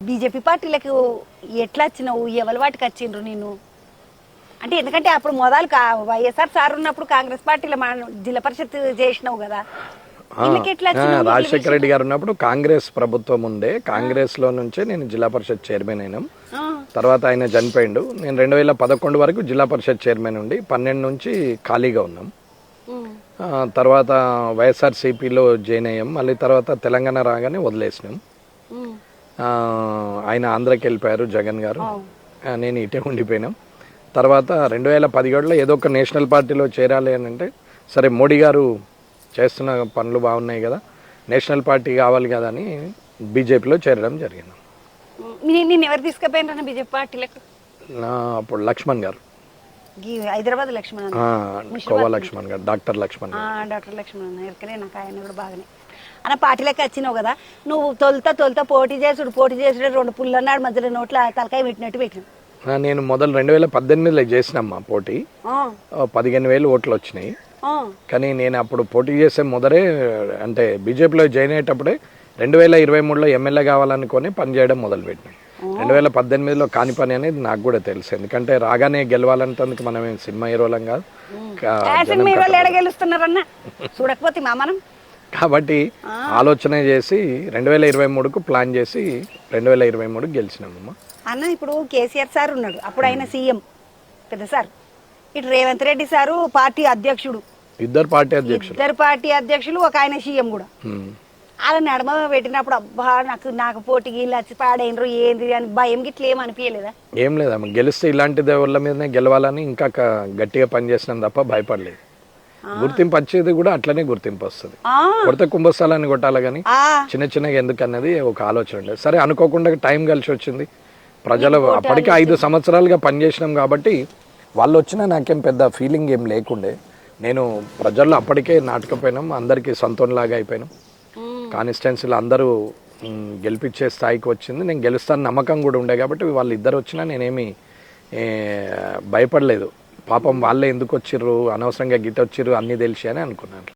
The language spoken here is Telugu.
బీజేపీ పార్టీలకు ఎట్లా వచ్చినావు ఎవరి వాటికి వచ్చిండ్రు నేను అంటే ఎందుకంటే అప్పుడు మొదలు వైఎస్ఆర్ సార్ ఉన్నప్పుడు కాంగ్రెస్ పార్టీలో జిల్లా పరిషత్ చేసినావు కదా రాజశేఖర రెడ్డి గారు ఉన్నప్పుడు కాంగ్రెస్ ప్రభుత్వం ఉండే కాంగ్రెస్ లో నుంచే నేను జిల్లా పరిషత్ చైర్మన్ అయినాం. తర్వాత ఆయన చనిపోయిండు. నేను 2011 వరకు జిల్లా పరిషత్ చైర్మన్ ఉండి 12 నుంచి ఖాళీగా ఉన్నాం. తర్వాత వైఎస్ఆర్సీపీలో జాయిన్ అయ్యాం. మళ్ళీ తర్వాత తెలంగాణ రాగానే వదిలేసినాం. ఆయన ఆంధ్రాకి వెళ్ళిపోయారు జగన్ గారు, నేను ఇటే ఉండిపోయినాం. తర్వాత 2017లో ఏదో ఒక నేషనల్ పార్టీలో చేరాలి అని అంటే సరే మోడీ గారు చేస్తున్న పనులు బాగున్నాయి కదా, నేషనల్ పార్టీ కావాలి కదా అని బీజేపీలో చేరడం జరిగింది. నేను ఎవరు తీసుకుపోయినా బీజేపీ పార్టీలకు? అప్పుడు లక్ష్మణ్ గారు, హైదరాబాద్ లక్ష్మణ్, కోవా లక్ష్మణ్ గారు, డాక్టర్ లక్ష్మణ్ ఎక్కడే నాకు ఆయన కూడా బాగానే అన్న పార్టీలకి వచ్చినావు కదా. నువ్వు తొలుత పోటీ చేసుడు 2 పుల్లన్నాడు మధ్యలో నోట్ల తలకాయ పెట్టినట్టు పెట్టినావు. నేను మొదలు 2018లో చేసినమ్మా పోటీ, 15,000 ఓట్లు వచ్చినాయి. కానీ నేను అప్పుడు పోటీ చేసే మొదలే అంటే బీజేపీలో జాయిన్ అయ్యేటప్పుడే 2023లో ఎమ్మెల్యే కావాలనుకొని పనిచేయడం మొదలుపెట్టినాం. 2018లో కాని పని అనేది నాకు కూడా తెలుసు. ఎందుకంటే రాగానే గెలవాలంటందుకు మనం ఏం సినిమా హీరోలం కాదు చూడకపోతే కాబట్టి ఆలోచన చేసి 2023కు ప్లాన్ చేసి 2023 గెలిచినామమ్మా. అన్న ఇప్పుడు కేసీఆర్ సార్ ఉన్నాడు, అప్పుడు ఆయన సీఎం పెద్ద సార్, ఇటు రేవంత్ రెడ్డి సారు పార్టీ అధ్యక్షుడు, ఇద్దరు పార్టీ అధ్యక్షులు, ఒక ఆయన సీఎం కూడా. అలా నడమ పెట్టినప్పుడు అబ్బా నాకు పోటీకి వచ్చి పాడైనరు ఏంది అని భయం గిట్ల ఏం అనిపించలేదా? ఏం లేదమ్మా, గెలిస్తే ఇలాంటి దేవుళ్ళ మీదనే గెలవాలని ఇంకా గట్టిగా పనిచేసినాం తప్ప భయపడలేదు. గుర్తింపు వచ్చేది కూడా అట్లనే గుర్తింపు వస్తుంది. కొడితే కుంభస్థలాన్ని కొట్టాలి కానీ చిన్న చిన్నగా ఎందుకు అన్నది ఒక ఆలోచన ఉండేది. సరే అనుకోకుండా టైం కలిసి వచ్చింది. ప్రజలు అప్పటికే 5 సంవత్సరాలుగా పనిచేసినాం కాబట్టి వాళ్ళు వచ్చినా నాకేం పెద్ద ఫీలింగ్ ఏం లేకుండే. నేను ప్రజల్లో అప్పటికే నాటకపోయినాం, అందరికీ సొంతంలాగా అయిపోయినాం. కాన్స్టిట్యున్సీలో అందరూ గెలిపించే స్థాయికి వచ్చింది. నేను గెలుస్తాను నమ్మకం కూడా ఉండే కాబట్టి వాళ్ళు ఇద్దరు వచ్చినా నేనేమి భయపడలేదు. పాపం వాళ్ళే ఎందుకు వచ్చిర్రు, అనవసరంగా గిట్ట వచ్చిర్రు అన్నీ తెలిసి అని అనుకున్నాను.